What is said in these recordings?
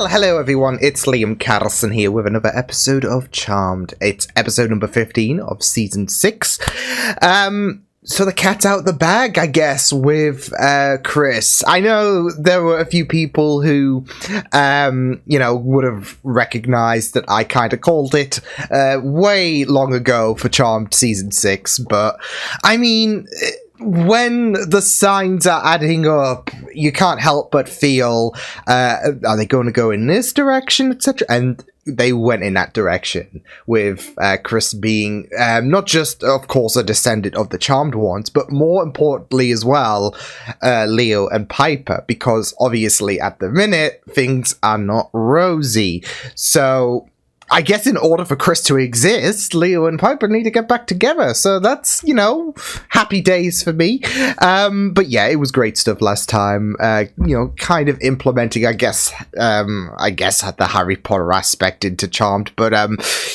Well, hello everyone, it's Liam Carlson here with another episode of Charmed. It's episode number 15 of season 6. So the cat's out the bag, I guess, with Chris. I know there were a few people who, would have recognized that I kind of called it way long ago for Charmed season 6, but I mean, when the signs are adding up, you can't help but feel, are they going to go in this direction, etc.? And they went in that direction, with Chris being not just, of course, a descendant of the Charmed ones, but more importantly as well, Leo and Piper, because obviously at the minute, things are not rosy. So I guess in order for Chris to exist, Leo and Piper need to get back together. So that's, happy days for me. But yeah, it was great stuff last time. Kind of implementing, I guess the Harry Potter aspect into Charmed. But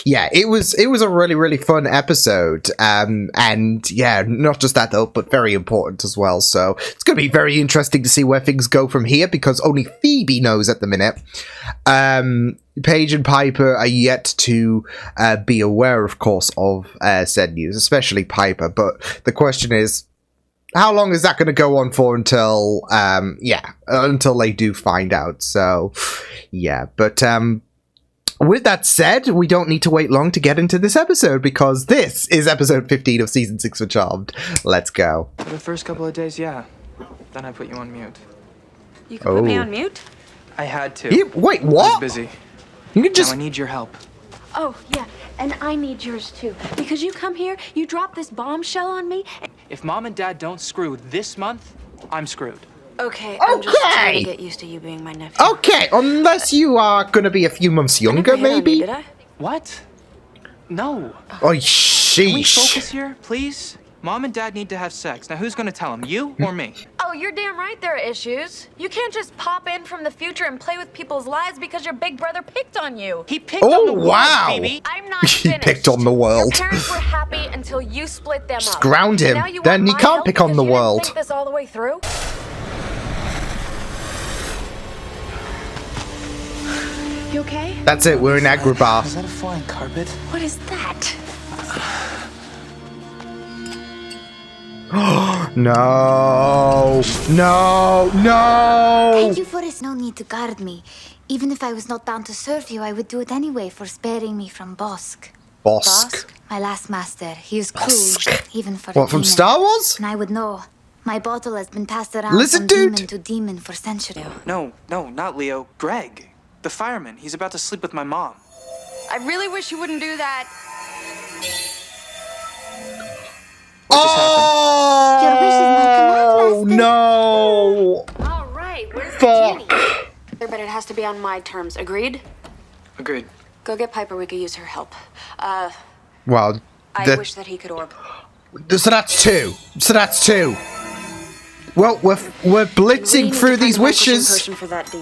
yeah, it was a really, really fun episode. And yeah, not just that though, but very important as well. So it's going to be very interesting to see where things go from here, because only Phoebe knows at the minute. Paige and Piper are yet to be aware, of course, of said news, especially Piper. But the question is, how long is that going to go on for until they do find out? So, yeah. But with that said, we don't need to wait long to get into this episode, because this is episode 15 of season 6 of Charmed. Let's go. For the first couple of days, yeah. Then I put you on mute. You can put me on mute? I had to. Wait, what? I was busy. You can just... Now I need your help. Oh, yeah, and I need yours too. Because you come here, you drop this bombshell on me. If Mom and Dad don't screw this month, I'm screwed. Okay, I'm just trying to get used to you being my nephew. Okay, unless you are going to be a few months younger, maybe? You, did I? What? No. Oh, sheesh. Can we focus here, please? Mom and Dad need to have sex. Now, who's going to tell them, you or me? Oh, you're damn right there are issues. You can't just pop in from the future and play with people's lives because your big brother picked on you. He picked on the world, wow. Phoebe. I'm not He finished. picked on the world. Your parents were happy until you split them Just up. ground him. Now you Then want he my can't help pick on because the you didn't world. think this all the way through? You okay? That's it, we're in Agrabah. Is that a flying carpet? What is that? No! No! No! Thank you for this. No need to guard me. Even if I was not down to serve you, I would do it anyway for sparing me from Bosk. Bosk. My last master. He is Bosk. cruel, even for a What, from demon. Star Wars? And I would know. My bottle has been passed around Lizard from dude? demon to demon for centuries. No, not Leo. Greg. The fireman. He's about to sleep with my mom. I really wish you wouldn't do that. What just happened? Your wish is my command, master. No! All right, where's the Fuck. genie? But it has to be on my terms. Agreed? Agreed. Go get Piper. We could use her help. Well, I wish that he could orb. so that's two. Well, we're blitzing through these wishes,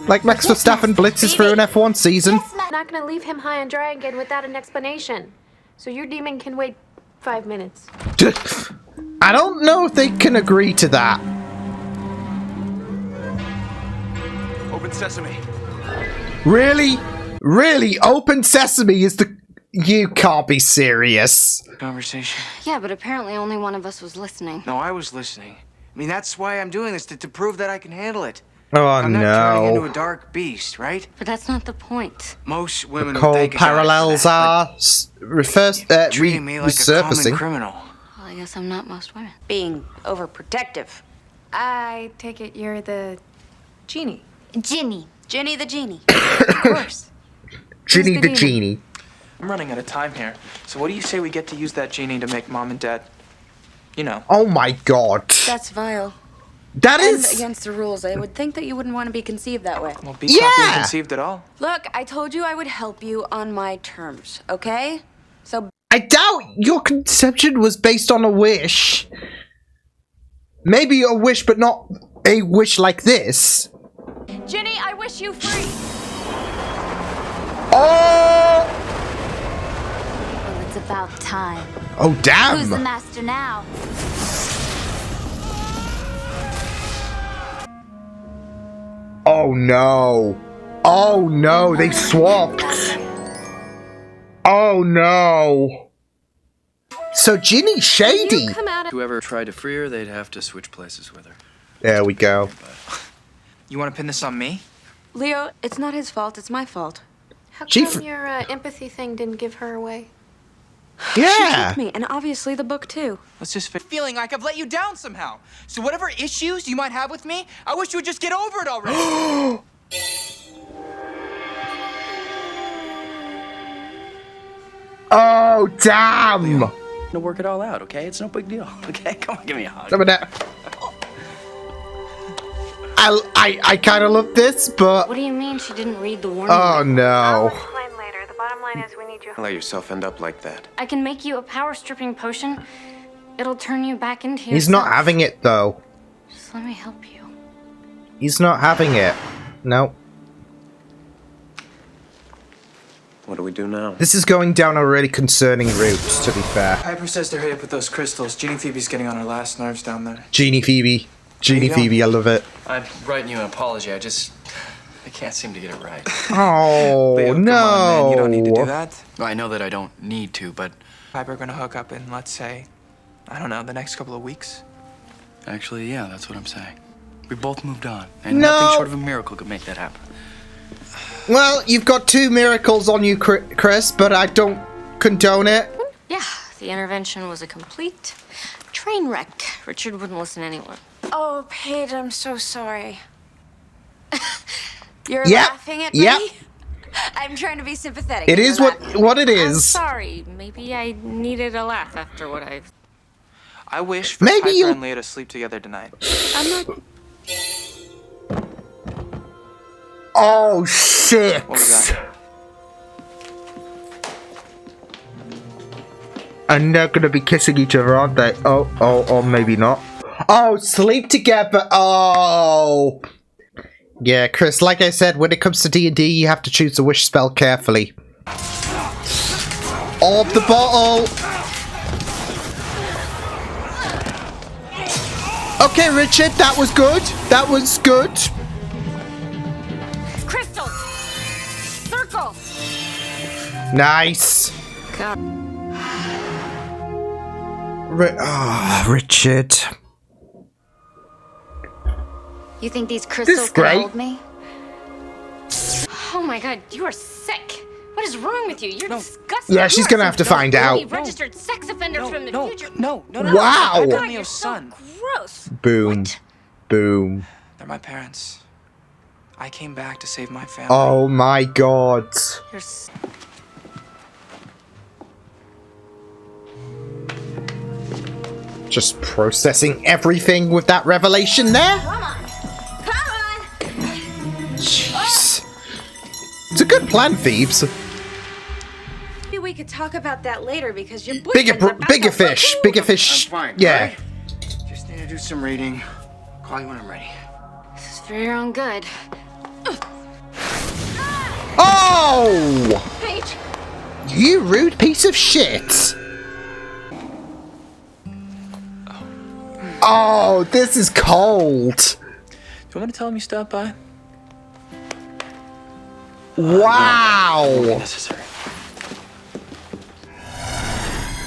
like Max Verstappen blitzes through an F1 season. I'm not gonna leave him high on dragon without an explanation. So your demon can wait 5 minutes. I don't know if they can agree to that. Open sesame. Really? Really? Open sesame is the... You can't be serious. Conversation. Yeah, but apparently only one of us was listening. No, I was listening. I mean, that's why I'm doing this, to prove that I can handle it. Oh, I'm not turning into no. a dark beast, right? But that's not the point. Most women would Cold thank a guy for parallels that, are treating me like a common resurfacing. criminal. Well, I guess I'm not most women. Being overprotective. I take it you're the genie. Ginny. Ginny the genie. Of course. Ginny Who's the the genie. I'm running out of time here. So what do you say we get to use that genie to make Mom and Dad, Oh my god. That's vile. That And is... against the rules. I would think that you wouldn't want to be conceived that way. well, Beast's not being Yeah. conceived at all. Look, I told you I would help you on my terms, okay? So, I doubt your conception was based on a wish. Maybe a wish, but not a wish like this. Ginny, I wish you free. Oh! Well, it's about time. Oh, Who's the damn! master now? Oh, no. Oh no, they swapped. Oh no. So Ginny's shady. Whoever tried to free her, they'd have to switch places with her. There we go. You want to pin this on me? Leo, it's not his fault, it's my fault. How She come your empathy thing didn't give her away? She Yeah. took me, and obviously the book too. Let's just feeling like I've let you down somehow. So whatever issues you might have with me, I wish you would just get over it already. Oh damn. To work it all out, okay? It's no big deal, okay? Come on, give me a hug. Some of that. I kind of love this, but What do you mean she didn't read the warning? oh no. Explain later. The bottom line is we need you. Let yourself end up like that. I can make you a power stripping potion. It'll turn you back into He's not yourself. having it though. Just let me help you. He's not having it. No. What do we do now? This is going down a really concerning route, to be fair. Piper says to hurry up with those crystals. Jeannie Phoebe's getting on her last nerves down there. Genie Phoebe. Genie There you go. Phoebe, I love it. I'm writing you an apology. I can't seem to get it right. Oh Leo, no. come on, man. You don't need to do that. I know that I don't need to, but Piper gonna hook up in, let's say, I don't know, the next couple of weeks. actually, yeah, that's what I'm saying. We both moved on, and No. nothing short of a miracle could make that happen. Well, you've got 2 miracles on you, Chris, but I don't condone it. Yeah, the intervention was a complete train wreck. Richard wouldn't listen to anyone. Oh, Paige, I'm so sorry. You're Yep, laughing at yep. me? I'm trying to be sympathetic. It and is you're what laughing. it I'm is. sorry. Maybe I needed a laugh after what I've... I wish for Maybe Piper you- and Leo to sleep together tonight. I'm not. Oh shit. What was that? And they're gonna be kissing each other, aren't they? Oh, maybe not. Oh, sleep together. Oh. Yeah, Chris, like I said, when it comes to D&D, you have to choose the wish spell carefully. Of the bottle. Okay, Richard, that was good. That was good. Crystal! Circle! Nice. God. Richard. You think these crystals is can great. hold me? Oh my god, you are sick. What is wrong with you? You're disgusting. Yeah, she's You are gonna have to some find out. registered sex offenders from the future. No. Wow. Piper and God, Leo's you're so son. gross. Boom. Boom. They're my parents. I came back to save my family. Oh my god. You're s- Just processing everything with that revelation there. Come on! Jeez. It's a good plan, Phoebes. Maybe we could talk about that later because your Bigger, boyfriend's about bigger to fish. fuck you. Bigger fish. I'm fine. Yeah. alright? Just need to do some reading. Call you when I'm ready. This is for your own good. Oh! Paige, You rude piece of shit. Oh, this is cold. Do you want me to tell him you stopped by? Wow. Necessary.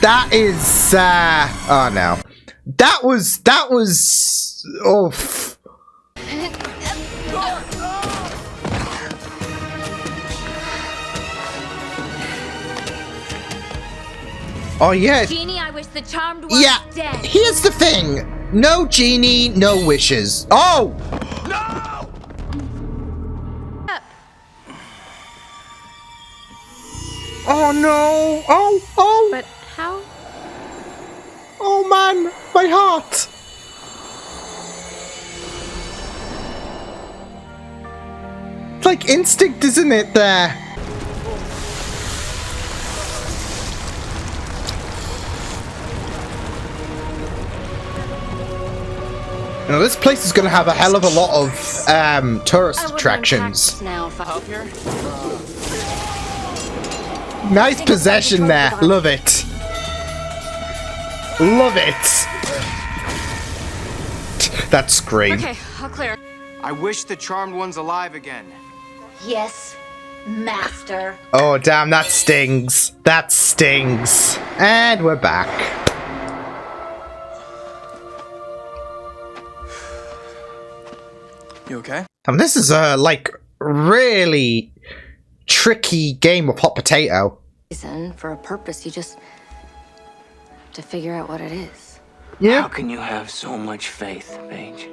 That is, oh no. That was, oof. Oh yeah, Genie, I wish the charmed one yeah. was dead. Here's the thing. No genie, no wishes. Oh! Oh no! Oh! But how? Oh man, my heart! It's like instinct, isn't it, there? Now, this place is gonna have a hell of a lot of tourist I was attractions. unpacked now if I help here. Nice possession there. Love it. Love it. That scream. Okay, I'll clear. I wish the Charmed One's alive again. Yes, master. Oh, damn, that stings. That stings. And we're back. You okay? This is a, like, really tricky game of hot potato. For a purpose, you just have to figure out what it is. Yeah. How can you have so much faith, Paige?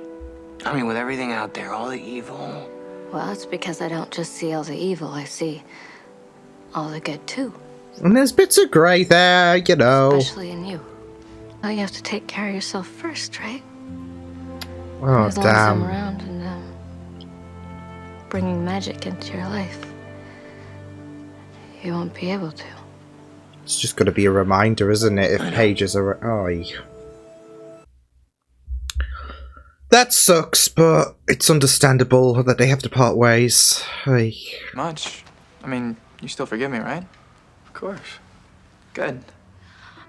I mean, with everything out there, all the evil. Well, it's because I don't just see all the evil, I see all the good too. And there's bits of grey there, you know. Especially in you. Well, you have to take care of yourself first, right? Oh, As long as I'm damn. around and bringing magic into your life, you won't be able to. It's just going to be a reminder, isn't it, if Pages are... Oh, that sucks, but it's understandable that they have to part ways. Oy. Much. I mean, you still forgive me, right? Of course. Good.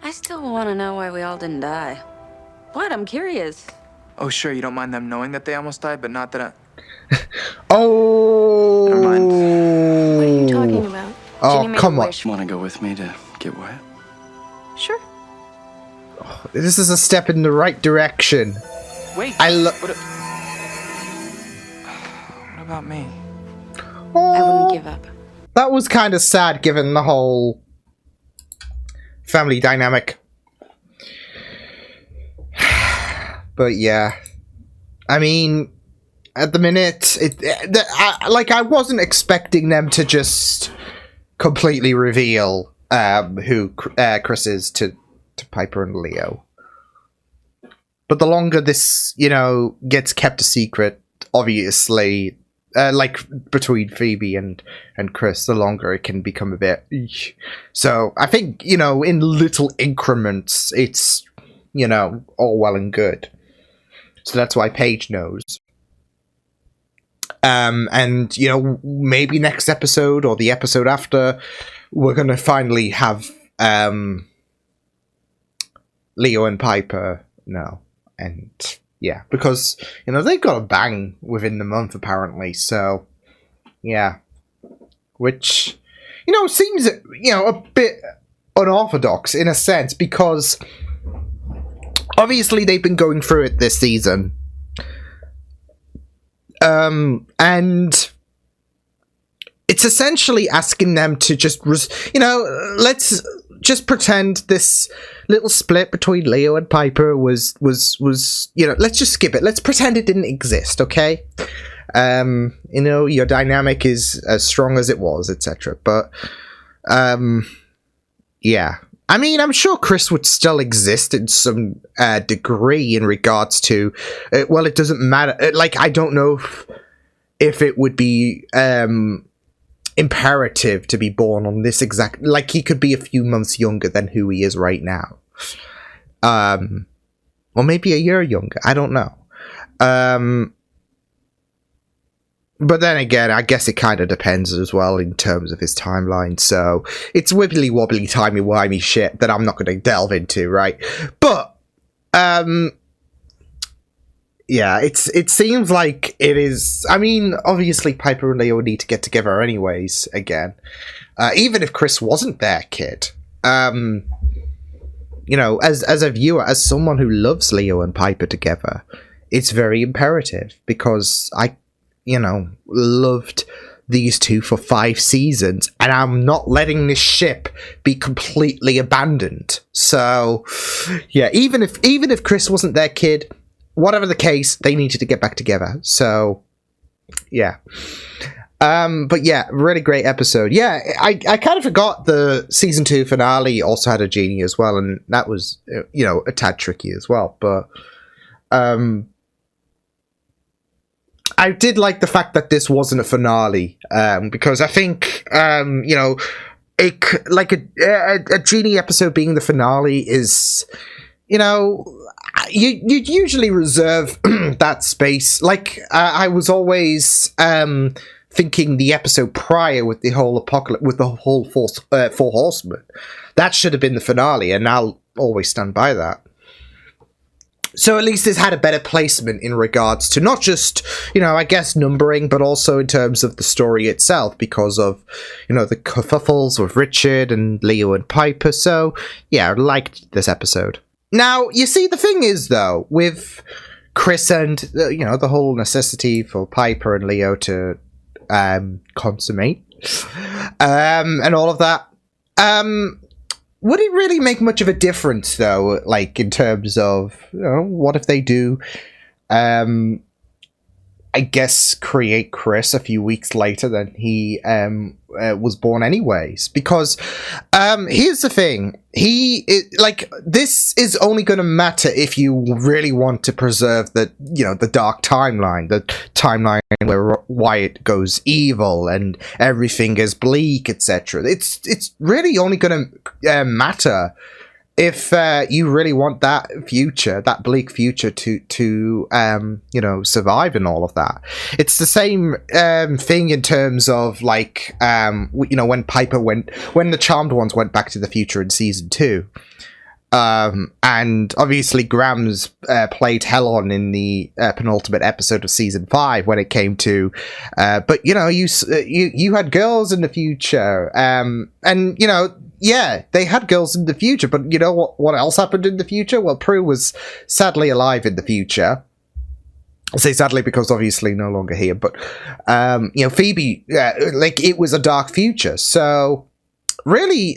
I still want to know why we all didn't die. What? I'm curious. Oh, sure, you don't mind them knowing that they almost died, but not that I... Oh! Never mind. What are you talking about? Oh, Ginny made a come on. wish. Want to go with me to get wet? Sure. This is a step in the right direction. Wait. I love... What about me? I wouldn't give up. That was kind of sad, given the whole family dynamic. But yeah, I mean, at the minute, I wasn't expecting them to just completely reveal who Chris is to Piper and Leo. But the longer this, gets kept a secret, obviously, like between Phoebe and Chris, the longer it can become a bit. Eesh. So I think, in little increments, it's, all well and good. So that's why Paige knows. And, maybe next episode or the episode after, we're going to finally have Leo and Piper know. And, yeah, because, they've got a bang within the month, apparently. So, yeah. Which, seems, a bit unorthodox in a sense, because obviously they've been going through it this season. And it's essentially asking them to just, let's just pretend this little split between Leo and Piper was, let's just skip it. Let's pretend it didn't exist, okay? Your dynamic is as strong as it was, etc. But, yeah. I mean, I'm sure Chris would still exist in some degree in regards to, it doesn't matter. I don't know if it would be imperative to be born on this exact... he could be a few months younger than who he is right now. Or maybe a year younger. I don't know. But then again, I guess it kind of depends as well in terms of his timeline. So it's wibbly-wobbly, timey-wimey shit that I'm not going to delve into, right? But, yeah, it seems like it is... I mean, obviously Piper and Leo need to get together anyways, again. Even if Chris wasn't their kid. As a viewer, as someone who loves Leo and Piper together, it's very imperative because I loved these two for 5 seasons, and I'm not letting this ship be completely abandoned. So, yeah, even if Chris wasn't their kid, whatever the case, they needed to get back together. So, yeah. But yeah, really great episode. Yeah, I kind of forgot the season 2 finale also had a genie as well, and that was, a tad tricky as well. But, I did like the fact that this wasn't a finale, because I think, a genie episode being the finale is, you usually reserve that space. I was always thinking the episode prior with the whole apocalypse, with the whole Four Horsemen, that should have been the finale, and I'll always stand by that. So at least it's had a better placement in regards to not just, I guess numbering, but also in terms of the story itself, because of, the kerfuffles with Richard and Leo and Piper. So, yeah, I liked this episode. Now, you see, the thing is, though, with Chris and, the whole necessity for Piper and Leo to consummate, and all of that, would it really make much of a difference, though, like, in terms of, what if they do, I guess, create Chris a few weeks later than he was born anyways? Because here's the thing. This is only going to matter if you really want to preserve the dark timeline, the timeline where Wyatt goes evil and everything is bleak, etc. It's really only going to matter if you really want that future, that bleak future, to survive and all of that. It's the same thing in terms of when Piper when the Charmed Ones went back to the future in season 2. And obviously Grams played hell on in the penultimate episode of season 5 when it came to, but you had girls in the future, and yeah, they had girls in the future, but you know what else happened in the future? Well, Prue was sadly alive in the future. I say sadly because obviously no longer here, but Phoebe, it was a dark future, so. Really,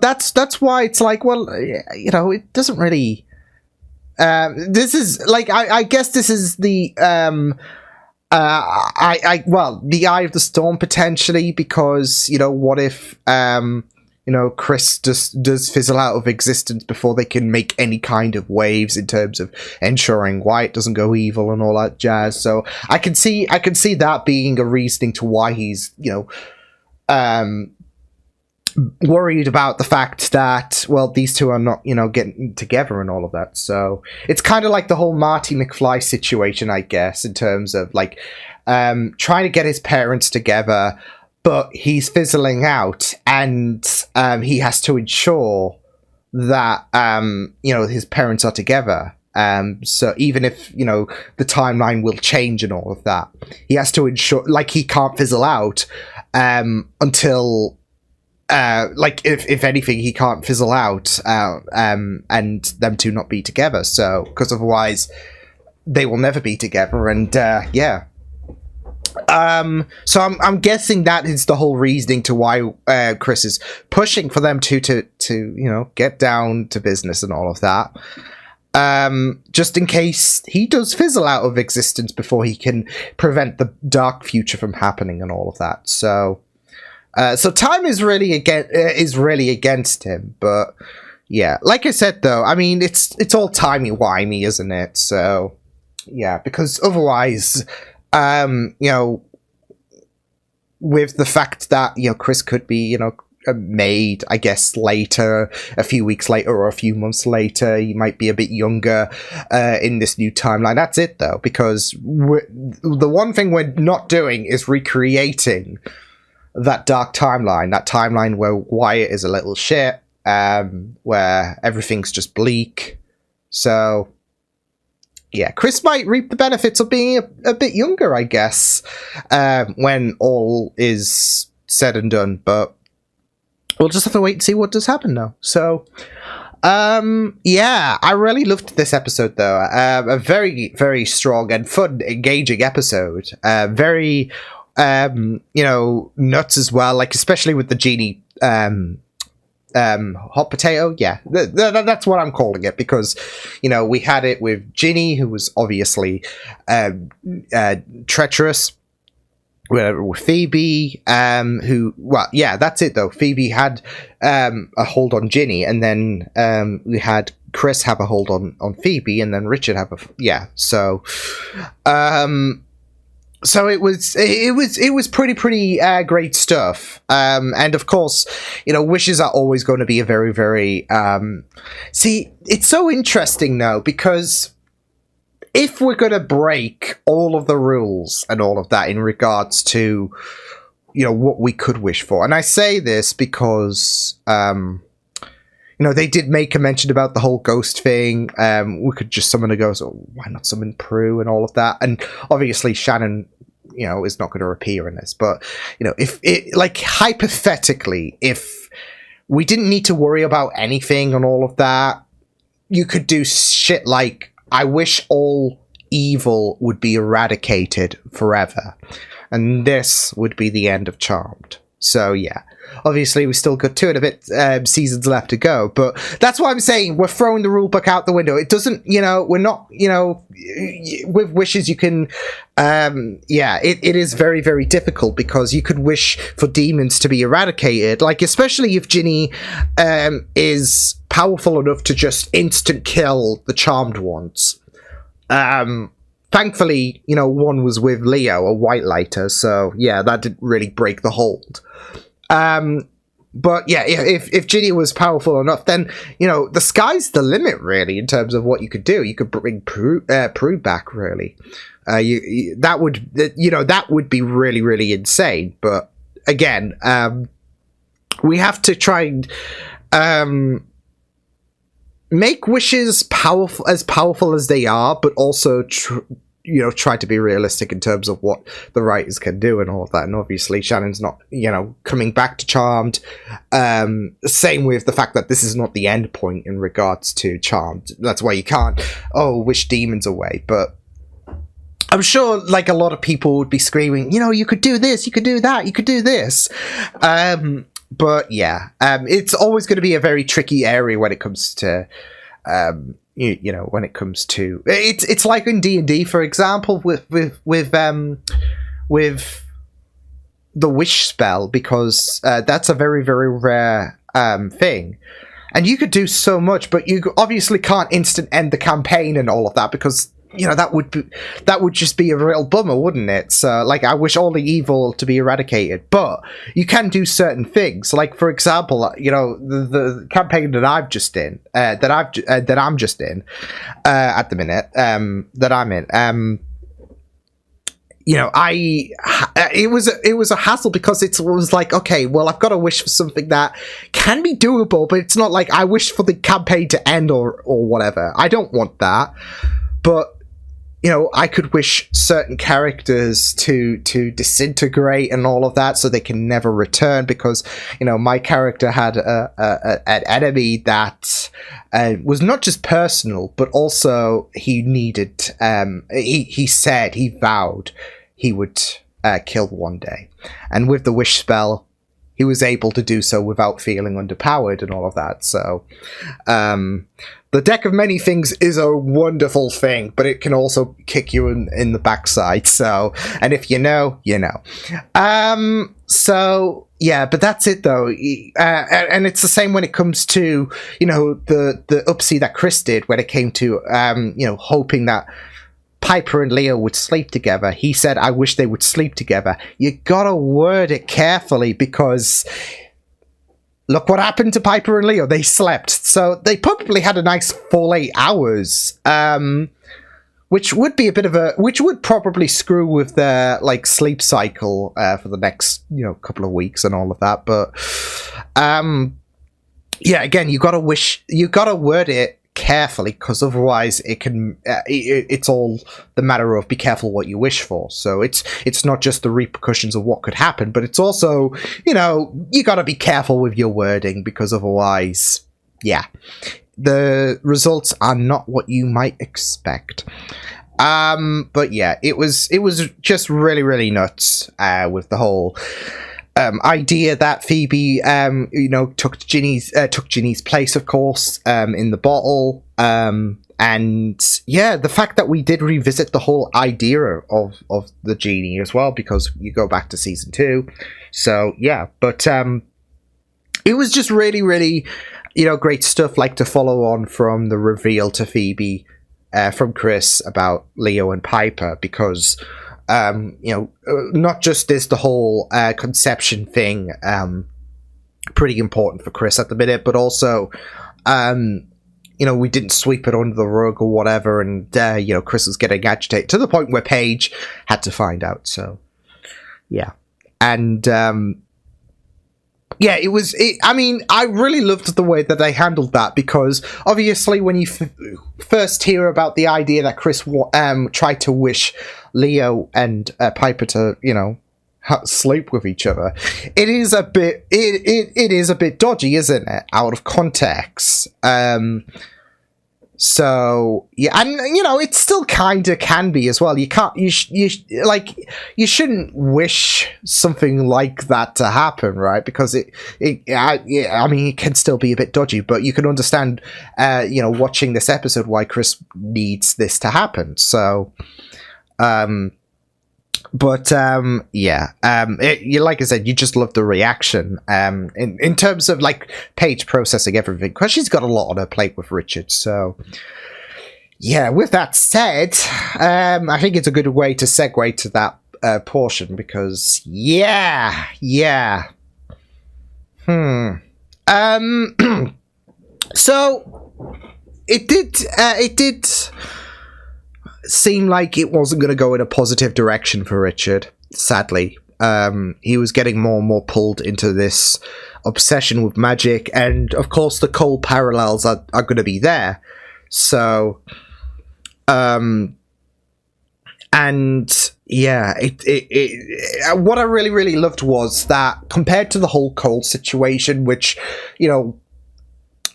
that's why it's like, well, it doesn't really. This is I guess this is the the eye of the storm potentially, because what if Chris does fizzle out of existence before they can make any kind of waves in terms of ensuring Wyatt doesn't go evil and all that jazz. So I can see that being a reasoning to why he's worried about the fact that, well, these two are not, getting together and all of that. So it's kind of like the whole Marty McFly situation, I guess, in terms of trying to get his parents together, but he's fizzling out, and he has to ensure that his parents are together. So even if the timeline will change and all of that, he has to ensure he can't fizzle out until. If anything, he can't fizzle out and them two not be together. So, because otherwise they will never be together. And yeah. So I'm guessing that is the whole reasoning to why Chris is pushing for them to get down to business and all of that. Just in case he does fizzle out of existence before he can prevent the dark future from happening and all of that. So time is really against him, but yeah, like I said though, I mean it's all timey-wimey, isn't it? So yeah, because otherwise, with the fact that Chris could be made, I guess, later, a few weeks later or a few months later, he might be a bit younger in this new timeline. That's it though, because the one thing we're not doing is recreating that dark timeline, that timeline where Wyatt is a little shit, where everything's just bleak. So, yeah, Chris might reap the benefits of being a bit younger, I guess, when all is said and done. But we'll just have to wait and see what does happen now. So, yeah, I really loved this episode, though. A very, very strong and fun, engaging episode. Very... nuts as well, especially with the genie hot potato. Yeah, that's what I'm calling it, because we had it with Ginny, who was obviously treacherous, with Phoebe, that's it though. Phoebe had a hold on Ginny, and then we had Chris have a hold on Phoebe, and then Richard have so it was pretty great stuff. And of course, wishes are always going to be a very, very, see, it's so interesting now, because if we're going to break all of the rules and all of that in regards to, what we could wish for, and I say this because, they did make a mention about the whole ghost thing. We could just summon a ghost, or why not summon Prue and all of that? And obviously Shannon, is not going to appear in this. But, if it, like, hypothetically, if we didn't need to worry about anything and all of that, you could do shit like, I wish all evil would be eradicated forever. And this would be the end of Charmed. So, yeah. Obviously, we still got 2 and a bit seasons left to go, but that's why I'm saying we're throwing the rule book out the window. It doesn't, we're not, with wishes you can, it is very, very difficult because you could wish for demons to be eradicated, like, especially if Ginny is powerful enough to just instant kill the Charmed ones. Thankfully, one was with Leo, a white lighter, so, yeah, that didn't really break the hold. But yeah, if Ginny was powerful enough, then, the sky's the limit, really, in terms of what you could do. You could bring Prue back, really. That would be really, really insane. But again, we have to try and make wishes powerful as they are, but also try to be realistic in terms of what the writers can do and all of that. And obviously Shannon's not, coming back to Charmed. Same with the fact that this is not the end point in regards to Charmed. That's why you can't, wish demons away. But I'm sure, like, a lot of people would be screaming, you could do this, you could do that, you could do this. But yeah, it's always going to be a very tricky area when it comes to, when it comes to it's like in D&D, for example, with the wish spell, because that's a very, very rare thing, and you could do so much, but you obviously can't instant end the campaign and all of that, because that would just be a real bummer, wouldn't it? So, like, I wish all the evil to be eradicated, but you can do certain things. Like, for example, the campaign that I'm just in, at the minute, that I'm in, it was a hassle because it was like, okay, well, I've got to wish for something that can be doable, but it's not like I wish for the campaign to end or whatever. I don't want that, but I could wish certain characters to disintegrate and all of that, so they can never return, because, my character had an enemy that was not just personal, but also he needed, he vowed he would kill one day. And with the wish spell, he was able to do so without feeling underpowered and all of that. So, the deck of many things is a wonderful thing, but it can also kick you in the backside. So, and if you know, you know. So, yeah, but that's it, though. And it's the same when it comes to, the upsie that Chris did when it came to, hoping that Piper and Leo would sleep together. He said, I wish they would sleep together. You gotta word it carefully, because look what happened to Piper and Leo. They slept. So they probably had a nice full 8 hours, which would be which would probably screw with their, like, sleep cycle for the next, couple of weeks and all of that. But, yeah, again, you gotta word it carefully, because otherwise it can it's all the matter of be careful what you wish for. So it's not just the repercussions of what could happen, but it's also, you got to be careful with your wording, because otherwise, yeah, the results are not what you might expect. But yeah, it was just really, really nuts with the whole idea that Phoebe, took Ginny's place, of course, in the bottle. And yeah, the fact that we did revisit the whole idea of the genie as well, because you go back to season 2. So yeah, but it was just really, really, great stuff, like, to follow on from the reveal to Phoebe from Chris about Leo and Piper, because not just is the whole conception thing pretty important for Chris at the minute, but also, we didn't sweep it under the rug or whatever, and, Chris was getting agitated to the point where Paige had to find out. So, yeah. And, yeah, I mean, I really loved the way that they handled that, because obviously when you first hear about the idea that Chris tried to wish Leo and Piper to, sleep with each other, it is a bit it is a bit dodgy, isn't it, out of context. So yeah, and it still kind of can be as well. You can't, you shouldn't wish something like that to happen, right? Because I mean, it can still be a bit dodgy, but you can understand, watching this episode, why Chris needs this to happen. So, like I said, you just love the reaction. In terms of like Paige processing everything, because she's got a lot on her plate with Richard. So, yeah. With that said, I think it's a good way to segue to that portion, because So it did seemed like it wasn't going to go in a positive direction for Richard, sadly. He was getting more and more pulled into this obsession with magic, and of course the Cole parallels are going to be there. So, and yeah, what I really, really loved was that, compared to the whole Cole situation, which,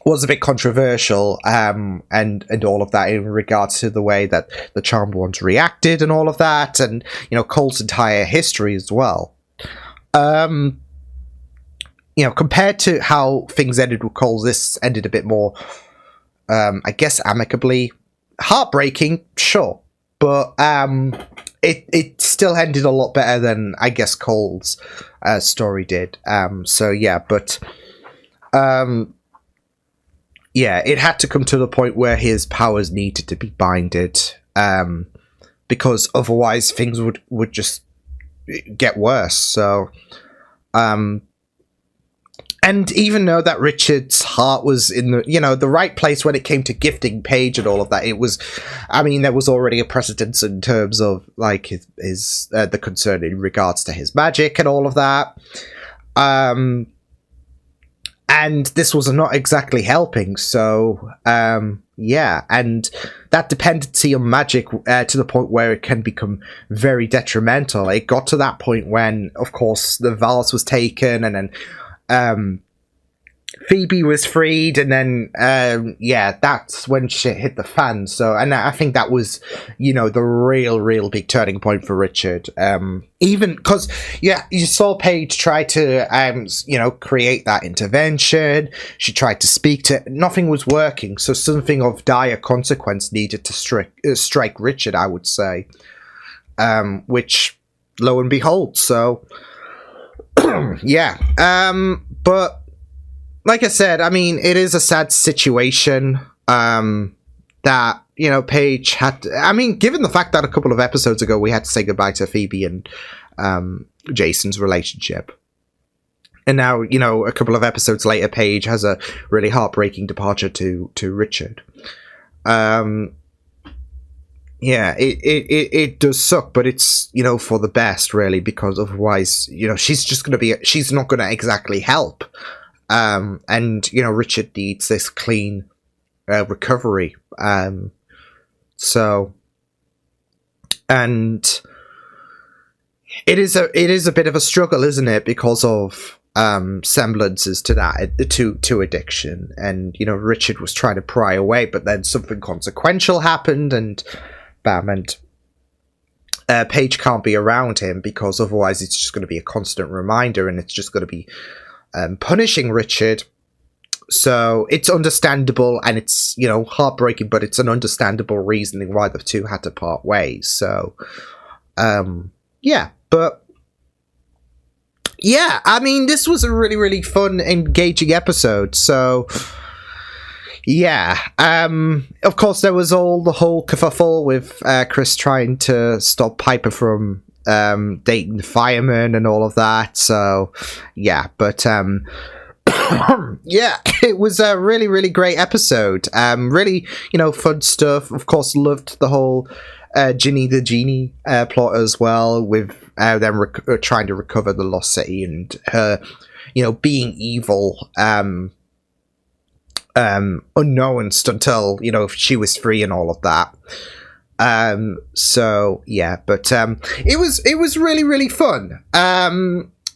was a bit controversial, and all of that in regards to the way that the Charmed Ones reacted and all of that, and Cole's entire history as well. Compared to how things ended with Cole, this ended a bit more, I guess, amicably. Heartbreaking, sure, but it still ended a lot better than, I guess, Cole's story did. So yeah, but yeah, it had to come to the point where his powers needed to be binded, because otherwise things would just get worse. So, and even though that Richard's heart was in the right place when it came to gifting Paige and all of that, it was, I mean, there was already a precedence in terms of like his the concern in regards to his magic and all of that. And this was not exactly helping, so, yeah, and that dependency on magic to the point where it can become very detrimental. It got to that point when, of course, the vase was taken, and then Phoebe was freed, and then, yeah, that's when shit hit the fan. So, and I think that was, the real big turning point for Richard. Even because, yeah, you saw Paige try to, create that intervention. She tried to speak to it. Nothing was working. So something of dire consequence needed to strike Richard, I would say. Which, lo and behold, so, yeah. But, like I said, I mean, it is a sad situation, that, Paige had to, I mean, given the fact that a couple of episodes ago we had to say goodbye to Phoebe and Jason's relationship. And now, a couple of episodes later, Paige has a really heartbreaking departure to Richard. Yeah, it does suck, but it's, for the best, really, because otherwise, she's not going to exactly help. And, Richard needs this clean recovery. So, and it is a bit of a struggle, isn't it? Because of semblances to that, to addiction. And, Richard was trying to pry away, but then something consequential happened, and bam, and Paige can't be around him, because otherwise it's just going to be a constant reminder, and it's just going to be punishing Richard. So it's understandable, and it's, heartbreaking, but it's an understandable reasoning why the two had to part ways. So, yeah, but yeah, I mean, this was a really, really fun, engaging episode. So, yeah, of course, there was the whole kerfuffle with Chris trying to stop Piper from dating the fireman and all of that. So, yeah, but yeah, it was a really, really great episode. Really, fun stuff. Of course, loved the whole Ginny the Genie plot as well, with them trying to recover the lost city, and her, you know, being evil, unbeknownst until, you know, she was free and all of that. So yeah, but it was really, really fun.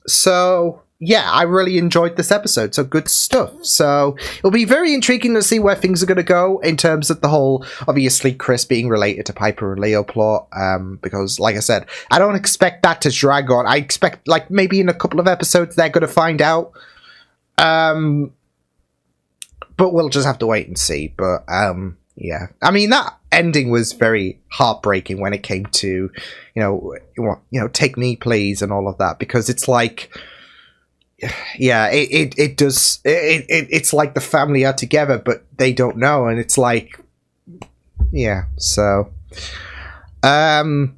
So yeah, I really enjoyed this episode. So good stuff. So it'll be very intriguing to see where things are going to go in terms of the whole, obviously, Chris being related to Piper and Leo plot. Because, like I said, I don't expect that to drag on. I expect, like, maybe in a couple of episodes they're going to find out. But we'll just have to wait and see. But yeah, I mean, that ending was very heartbreaking when it came to, you know, take me please and all of that, because it's like, yeah, it's like the family are together, but they don't know, and it's like, yeah, so, but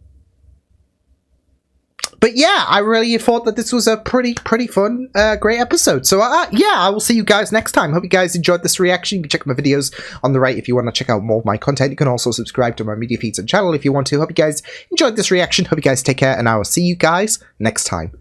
yeah, I really thought that this was a pretty fun, great episode. So yeah, I will see you guys next time. Hope you guys enjoyed this reaction. You can check my videos on the right if you want to check out more of my content. You can also subscribe to my media feeds and channel if you want to. Hope you guys enjoyed this reaction. Hope you guys take care, and I will see you guys next time.